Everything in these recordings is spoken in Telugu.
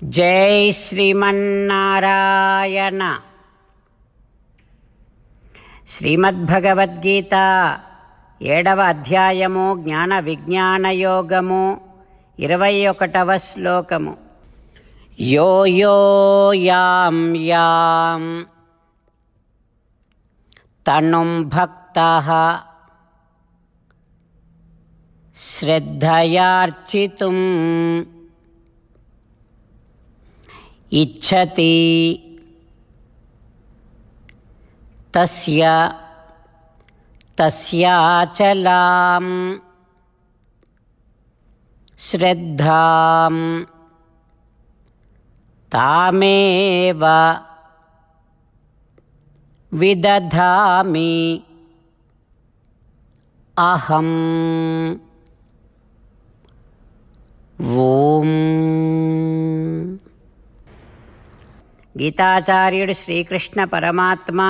జై శ్రీమన్నారాయణ. శ్రీమద్భగవద్గీత 7వ అధ్యాయము జ్ఞాన విజ్ఞాన యోగము 21వ శ్లోకము. యో యో యాం యాం తనుం భక్తః శ్రద్ధయార్చితుం ఇచ్ఛతి తస్యాచలాం శ్రద్ధాం తామేవ విదధామి అహం. ఓం. గీతాచార్యుడు శ్రీకృష్ణ పరమాత్మ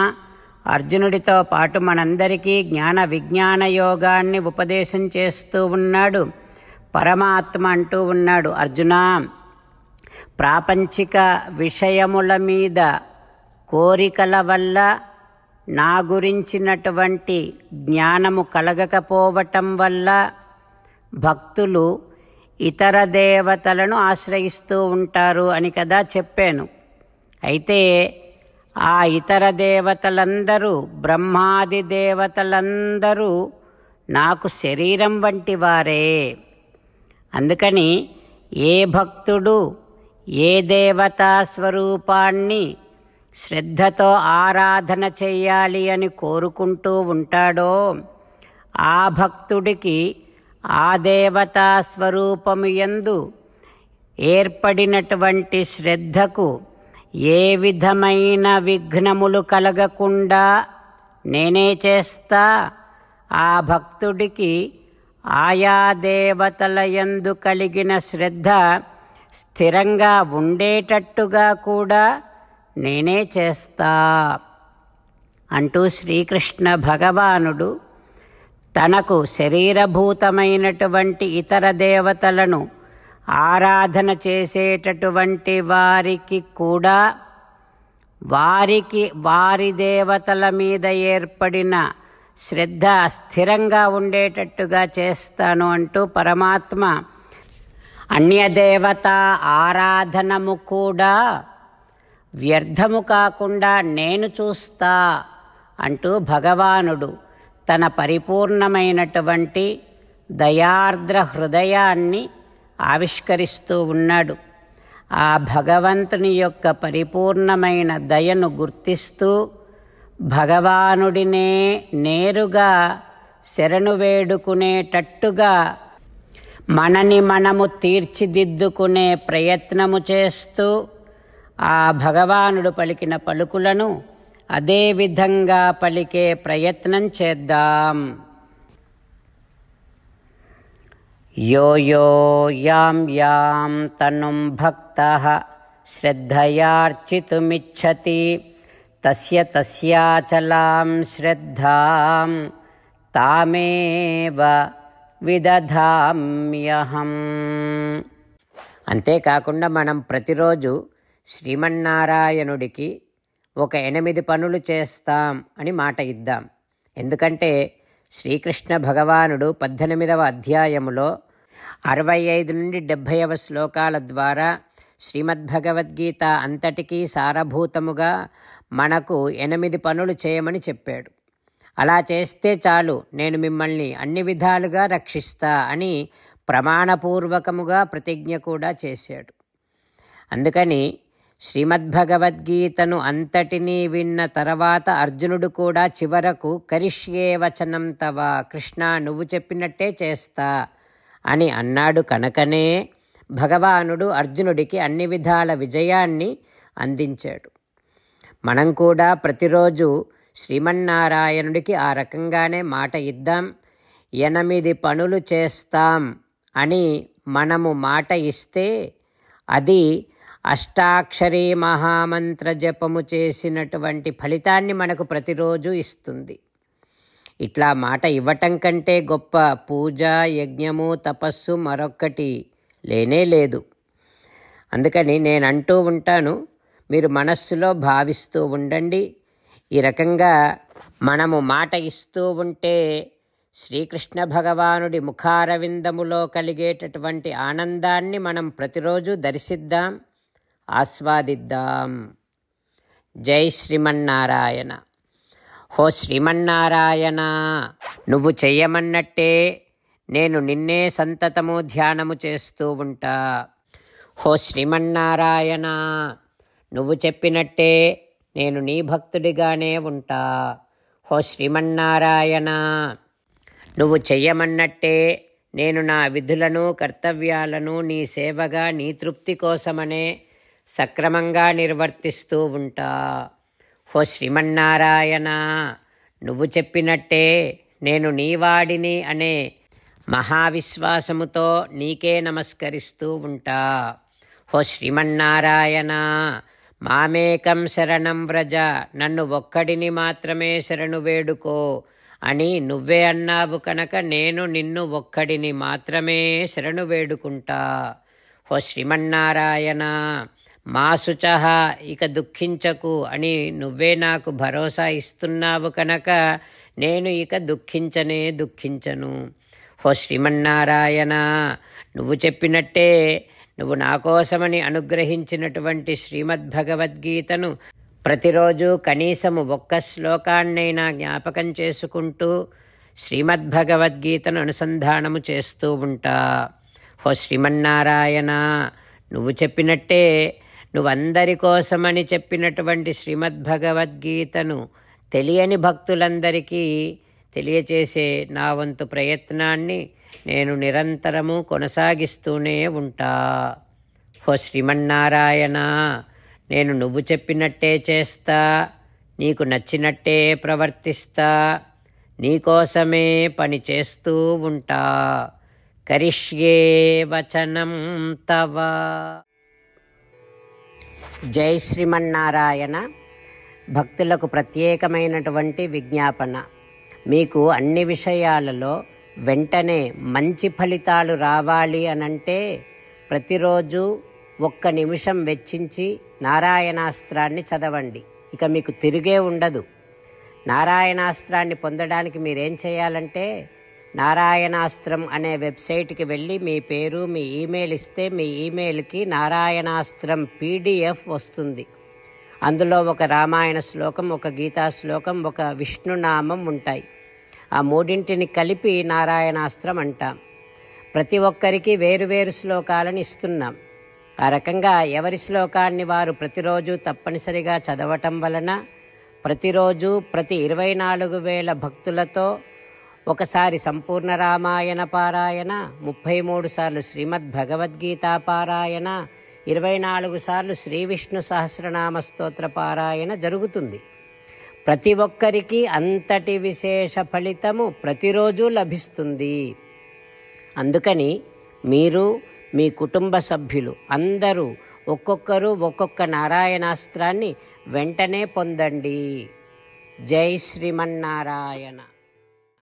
అర్జునుడితో పాటు మనందరికీ జ్ఞాన విజ్ఞాన యోగాన్ని ఉపదేశం చేస్తూ ఉన్నాడు. పరమాత్మ అంటూ ఉన్నాడు, అర్జునా, ప్రాపంచిక విషయముల మీద కోరికల వల్ల నా గురించినటువంటి జ్ఞానము కలగకపోవటం వల్ల భక్తులు ఇతర దేవతలను ఆశ్రయిస్తూ ఉంటారు అని కదా చెప్పాను. అయితే ఆ ఇతర దేవతలందరూ, బ్రహ్మాది దేవతలందరూ నాకు శరీరం వంటి వారే. అందుకని ఏ భక్తుడు ఏ దేవతా స్వరూపాన్ని శ్రద్ధతో ఆరాధన చెయ్యాలి అని కోరుకుంటూ ఉంటాడో ఆ భక్తుడికి ఆ దేవతా స్వరూపము యందు ఏర్పడినటువంటి శ్రద్ధకు ఏ విధమైన విఘ్నములు కలగకుండా నేనే చేస్తా. ఆ భక్తుడికి ఆయా దేవతల యందు కలిగిన శ్రద్ధ స్థిరంగా ఉండేటట్టుగా కూడా నేనే చేస్తా అంటూ శ్రీకృష్ణ భగవానుడు తనకు శరీరభూతమైనటువంటి ఇతర దేవతలను ఆరాధన చేసేటటువంటి వారికి కూడా వారి దేవతల మీద ఏర్పడిన శ్రద్ధ స్థిరంగా ఉండేటట్టుగా చేస్తాను అంటూ పరమాత్మ అన్యదేవతా ఆరాధనము కూడా వ్యర్థము కాకుండా నేను చూస్తా అంటూ భగవానుడు తన పరిపూర్ణమైనటువంటి దయార్ద్ర హృదయాన్ని ఆవిష్కరిస్తూ ఉన్నాడు. ఆ భగవంతుని యొక్క పరిపూర్ణమైన దయను గుర్తిస్తూ భగవానుడినే నేరుగా శరణు వేడుకునేటట్టుగా మనని మనము తీర్చిదిద్దుకునే ప్రయత్నము చేస్తూ ఆ భగవానుడు పలికిన పలుకులను అదే విధంగా పలికే ప్రయత్నం చేద్దాం. యో యో యాం యాం తనుం భక్తః శ్రద్ధయార్చితుమిచ్ఛతి తస్యాచలాం శ్రద్ధాం తామేవ విదధామ్యహం. అంతేకాకుండా మనం ప్రతిరోజు శ్రీమన్నారాయణుడికి ఒక 8 పనులు చేస్తాం అని మాట ఇద్దాం. ఎందుకంటే శ్రీకృష్ణ భగవానుడు 18వ అధ్యాయములో 65 నుండి 70వ శ్లోకాల ద్వారా శ్రీమద్భగవద్గీత అంతటికీ సారభూతముగా మనకు 8 పనులు చేయమని చెప్పాడు. అలా చేస్తే చాలు, నేను మిమ్మల్ని అన్ని విధాలుగా రక్షిస్తా అని ప్రమాణపూర్వకముగా ప్రతిజ్ఞ కూడా చేశాడు. అందుకని శ్రీమద్భగవద్గీతను అంతటినీ విన్న తర్వాత అర్జునుడు కూడా చివరకు కరిష్యే వచనం తవ, కృష్ణ నువ్వు చెప్పినట్టే చేస్తా అని అన్నాడు. కనుకనే భగవానుడు అర్జునుడికి అన్ని విధాల విజయాన్ని అందించాడు. మనం కూడా ప్రతిరోజు శ్రీమన్నారాయణుడికి ఆ రకంగానే మాట ఇద్దాం. 8 పనులు చేస్తాం అని మనము మాట ఇస్తే అది అష్టాక్షరీ మహామంత్ర జపము చేసినటువంటి ఫలితాన్ని మనకు ప్రతిరోజు ఇస్తుంది. ఇట్లా మాట ఇవ్వటం కంటే గొప్ప పూజ, యజ్ఞము, తపస్సు మరొక్కటి లేనే లేదు. అందుకని నేను అంటూ ఉంటాను, మీరు మనస్సులో భావిస్తూ ఉండండి. ఈ రకంగా మనము మాట ఇస్తూ ఉంటే శ్రీకృష్ణ భగవానుడి ముఖారవిందములో కలిగేటటువంటి ఆనందాన్ని మనం ప్రతిరోజు దర్శిద్దాం, ఆస్వాదిద్దాం. జై శ్రీమన్నారాయణ. హో శ్రీమన్నారాయణ, నువ్వు చెయ్యమన్నట్టే నేను నిన్నే సంతతము ధ్యానము చేస్తూ ఉంటా. హో శ్రీమన్నారాయణ, నువ్వు చెప్పినట్టే నేను నీ భక్తుడిగానే ఉంటా. హో శ్రీమన్నారాయణ, నువ్వు చెయ్యమన్నట్టే నేను నా విధులను కర్తవ్యాలను నీ సేవగా నీ తృప్తి కోసమనే సక్రమంగా నిర్వర్తిస్తూ ఉంటా. హో శ్రీమన్నారాయణ, నువ్వు చెప్పినట్టే నేను నీవాడిని అనే మహావిశ్వాసముతో నీకే నమస్కరిస్తూ ఉంటా. హో శ్రీమన్నారాయణ, మామేకం శరణం వ్రజ, నన్ను ఒక్కడిని మాత్రమే శరణు వేడుకో అని నువ్వే అన్నావు కనుక నేను నిన్ను ఒక్కడిని మాత్రమే శరణు వేడుకుంటా. హో శ్రీమన్నారాయణ, మా శుచః, ఇక దుఃఖించకు అని నువ్వే నాకు భరోసా ఇస్తున్నావు కనుక నేను ఇక దుఃఖించను. హో శ్రీమన్నారాయణ, నువ్వు చెప్పినట్టే నువ్వు నా కోసమని అనుగ్రహించినటువంటి శ్రీమద్భగవద్గీతను ప్రతిరోజు కనీసము ఒక్క శ్లోకాన్నైనా జ్ఞాపకం చేసుకుంటూ శ్రీమద్భగవద్గీతను అనుసంధానము చేస్తూ ఉంటా. హో శ్రీమన్నారాయణ, నువ్వు చెప్పినట్టే నువ్వందరి కోసమని చెప్పినటువంటి శ్రీమద్భగవద్గీతను తెలియని భక్తులందరికీ తెలియచేసే నా వంతు ప్రయత్నాన్ని నేను నిరంతరము కొనసాగిస్తూనే ఉంటా. హో శ్రీమన్నారాయణ, నేను నువ్వు చెప్పినట్టే చేస్తా, నీకు నచ్చినట్టే ప్రవర్తిస్తా, నీకోసమే పని చేస్తూ ఉంటా. కరిష్యే వచనం తవ. జై శ్రీమన్నారాయణ. భక్తులకు ప్రత్యేకమైనటువంటి విజ్ఞాపన. మీకు అన్ని విషయాలలో వెంటనే మంచి ఫలితాలు రావాలి అనంటే ప్రతిరోజు 1 నిమిషం వెచ్చించి నారాయణాస్త్రాన్ని చదవండి. ఇక మీకు తిరిగే ఉండదు. నారాయణాస్త్రాన్ని పొందడానికి మీరేం చేయాలంటే నారాయణాస్త్రం అనే వెబ్సైట్కి వెళ్ళి మీ పేరు మీ ఈమెయిల్ ఇస్తే మీ ఈమెయిల్కి నారాయణాస్త్రం PDF వస్తుంది. అందులో ఒక రామాయణ శ్లోకం, ఒక గీతా శ్లోకం, ఒక విష్ణునామం ఉంటాయి. ఆ మూడింటిని కలిపి నారాయణాస్త్రం అంటాం. ప్రతి ఒక్కరికి వేరువేరు శ్లోకాలను ఇస్తున్నాం. ఆ రకంగా ఎవరి శ్లోకాన్ని వారు ప్రతిరోజు తప్పనిసరిగా చదవటం వలన ప్రతిరోజు ప్రతి 24,000 భక్తులతో ఒకసారి సంపూర్ణ రామాయణ పారాయణ, 33 సార్లు శ్రీమద్భగవద్గీత పారాయణ, 24 సార్లు శ్రీ విష్ణు సహస్రనామ స్తోత్ర పారాయణ జరుగుతుంది. ప్రతి ఒక్కరికి అంతటి విశేష ఫలితము ప్రతిరోజు లభిస్తుంది. అందుకని మీరు మీ కుటుంబ సభ్యులు అందరూ ఒక్కొక్కరు ఒక్కొక్క నారాయణాస్త్రాన్ని వెంటనే పొందండి. జై శ్రీమన్నారాయణ.